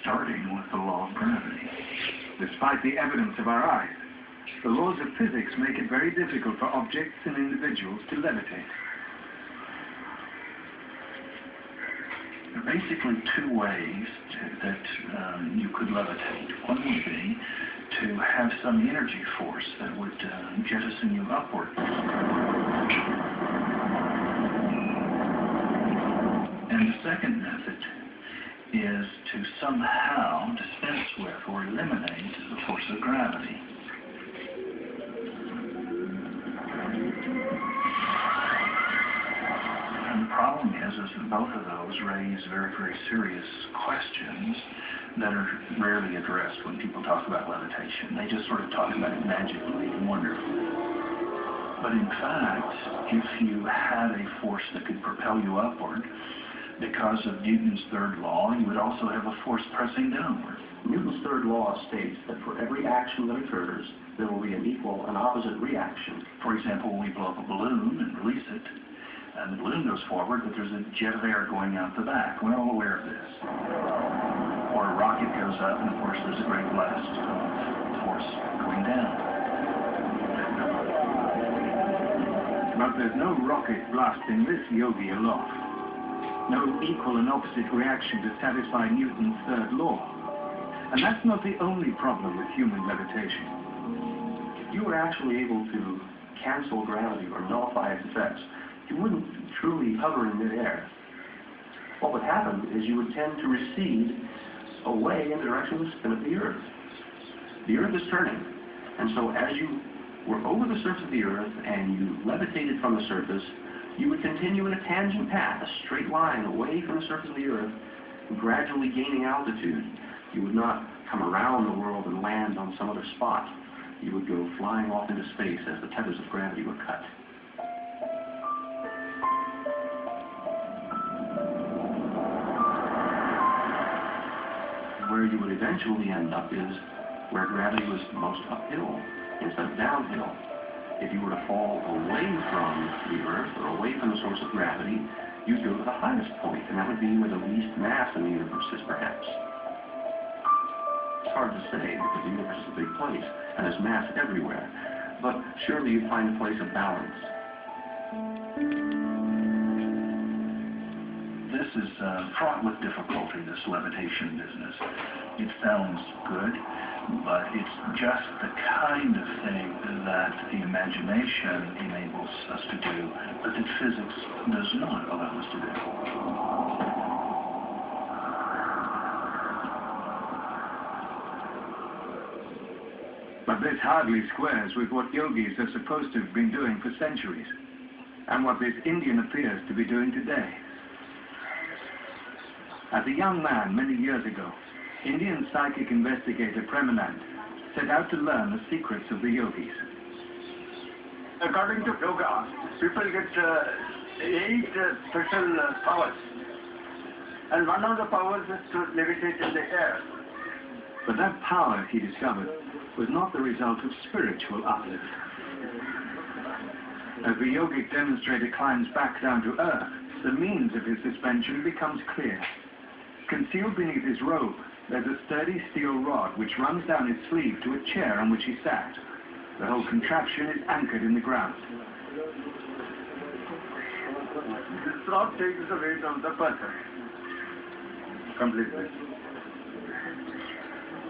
starting with the law of gravity. Despite the evidence of our eyes, the laws of physics make it very difficult for objects and individuals to levitate. There are basically two ways that you could levitate. One would be to have some energy force that would jettison you upward. And the second method is to somehow dispense with or eliminate the force of gravity. And the problem is that both of those raise very, very serious questions that are rarely addressed when people talk about levitation. They just sort of talk about it magically and wonderfully. But in fact, if you had a force that could propel you upward, because of Newton's third law, you would also have a force pressing downward. Newton's third law states that for every action that occurs, there will be an equal and opposite reaction. For example, when we blow up a balloon and release it, and the balloon goes forward, but there's a jet of air going out the back. We're all aware of this. Or a rocket goes up, and of course there's a great blast of force going down. But there's no rocket blasting this yogi aloft. No equal and opposite reaction to satisfy Newton's third law. And that's not the only problem with human levitation. If you were actually able to cancel gravity or nullify its effects, you wouldn't truly hover in midair. What would happen is you would tend to recede away in the direction of the spin of the Earth. The Earth is turning, and so as you were over the surface of the Earth and you levitated from the surface, you would continue in a tangent path, a straight line away from the surface of the Earth, gradually gaining altitude. You would not come around the world and land on some other spot. You would go flying off into space as the tethers of gravity were cut. Where you would eventually end up is where gravity was most uphill instead of downhill. If you were to fall away from the Earth or away from the source of gravity, you'd go to the highest point, and that would be where the least mass in the universe is, perhaps. It's hard to say because the universe is a big place and there's mass everywhere, but surely you'd find a place of balance. This is fraught with difficulty, this levitation business. It sounds good, but it's just the kind of thing that the imagination enables us to do, but that physics does not allow us to do. But this hardly squares with what yogis are supposed to have been doing for centuries, and what this Indian appears to be doing today. As a young man many years ago, Indian psychic investigator Premanand set out to learn the secrets of the yogis. According to yoga, people get 8 special powers. And one of the powers is to levitate in the air. But that power, he discovered, was not the result of spiritual uplift. As the yogic demonstrator climbs back down to earth, the means of his suspension becomes clear. Concealed beneath his robe, there's a sturdy steel rod which runs down his sleeve to a chair on which he sat. The whole contraption is anchored in the ground. This rod takes the weight of the person completely.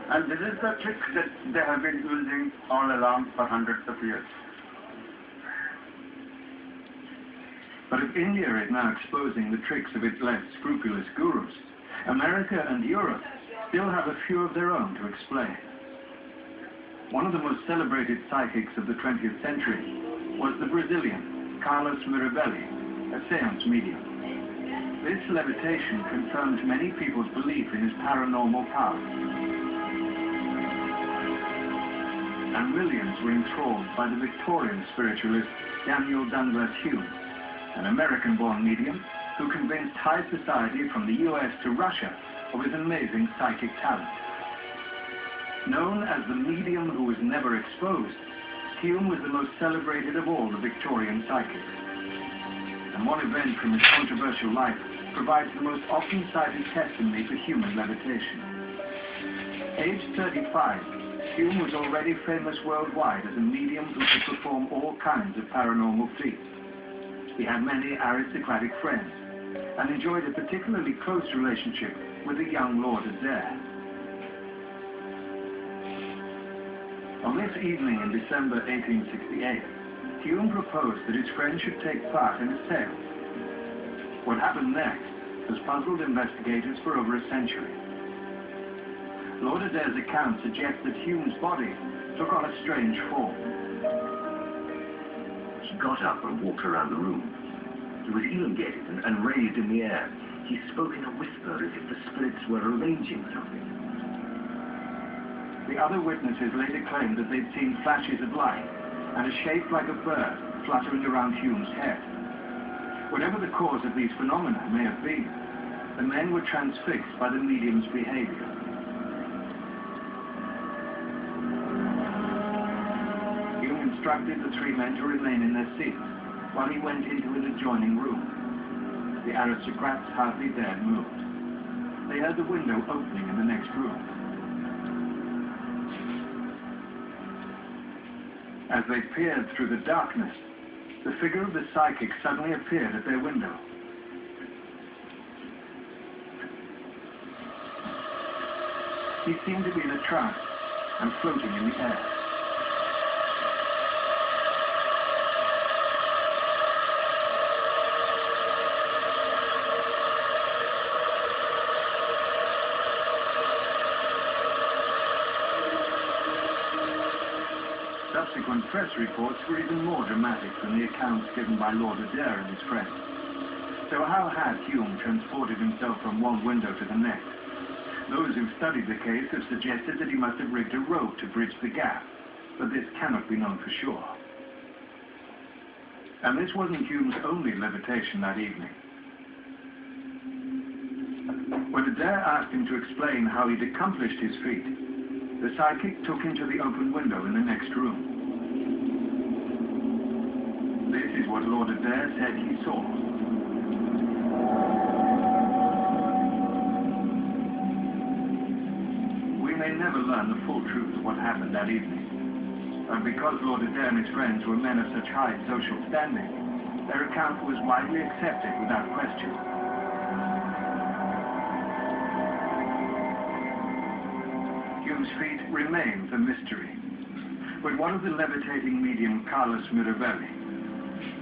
And this is the trick that they have been using all along for hundreds of years. But if India is now exposing the tricks of its less scrupulous gurus, America and Europe still have a few of their own to explain. One of the most celebrated psychics of the 20th century was the Brazilian Carlos Mirabelli, a seance medium. This levitation confirmed many people's belief in his paranormal powers. And millions were enthralled by the Victorian spiritualist Daniel Douglas Hume, an American-born medium who convinced high society from the US to Russia of his amazing psychic talent. Known as the medium who was never exposed, Hume was the most celebrated of all the Victorian psychics. And one event from his controversial life provides the most often cited testimony for human levitation. Aged 35, Hume was already famous worldwide as a medium who could perform all kinds of paranormal feats. He had many aristocratic friends and enjoyed a particularly close relationship with the young Lord Adair. On this evening in December 1868, Hume proposed that his friend should take part in a seance. What happened next has puzzled investigators for over a century. Lord Adair's account suggests that Hume's body took on a strange form. He got up and walked around the room. He was elongated and raised in the air. He spoke in a whisper as if the spirits were arranging something. The other witnesses later claimed that they'd seen flashes of light and a shape like a bird fluttering around Hume's head. Whatever the cause of these phenomena may have been, the men were transfixed by the medium's behavior. Hume instructed the three men to remain in their seats while he went into an adjoining room. The aristocrats hardly dared move. They heard the window opening in the next room. As they peered through the darkness, the figure of the psychic suddenly appeared at their window. He seemed to be in a trance and floating in the air. Subsequent press reports were even more dramatic than the accounts given by Lord Adair and his friends. So how had Hume transported himself from one window to the next? Those who've studied the case have suggested that he must have rigged a rope to bridge the gap, but this cannot be known for sure. And this wasn't Hume's only levitation that evening. When Adair asked him to explain how he'd accomplished his feat, the psychic took him to the open window in the next room. This is what Lord Adair said he saw. We may never learn the full truth of what happened that evening. And because Lord Adair and his friends were men of such high social standing, their account was widely accepted without question. Hume's feat remains a mystery. But what of the levitating medium Carlos Mirabelli?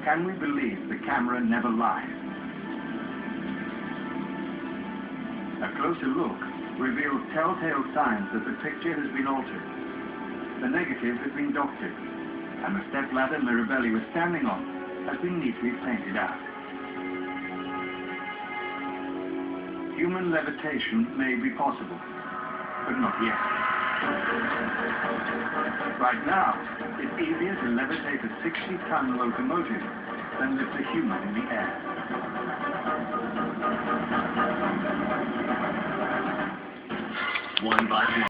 Can we believe the camera never lied? A closer look reveals telltale signs that the picture has been altered. The negative has been doctored, and the stepladder Mirabelli was standing on has been neatly painted out. Human levitation may be possible, but not yet. Right now, it's easier to levitate a 60-ton locomotive than lift a human in the air. One by one.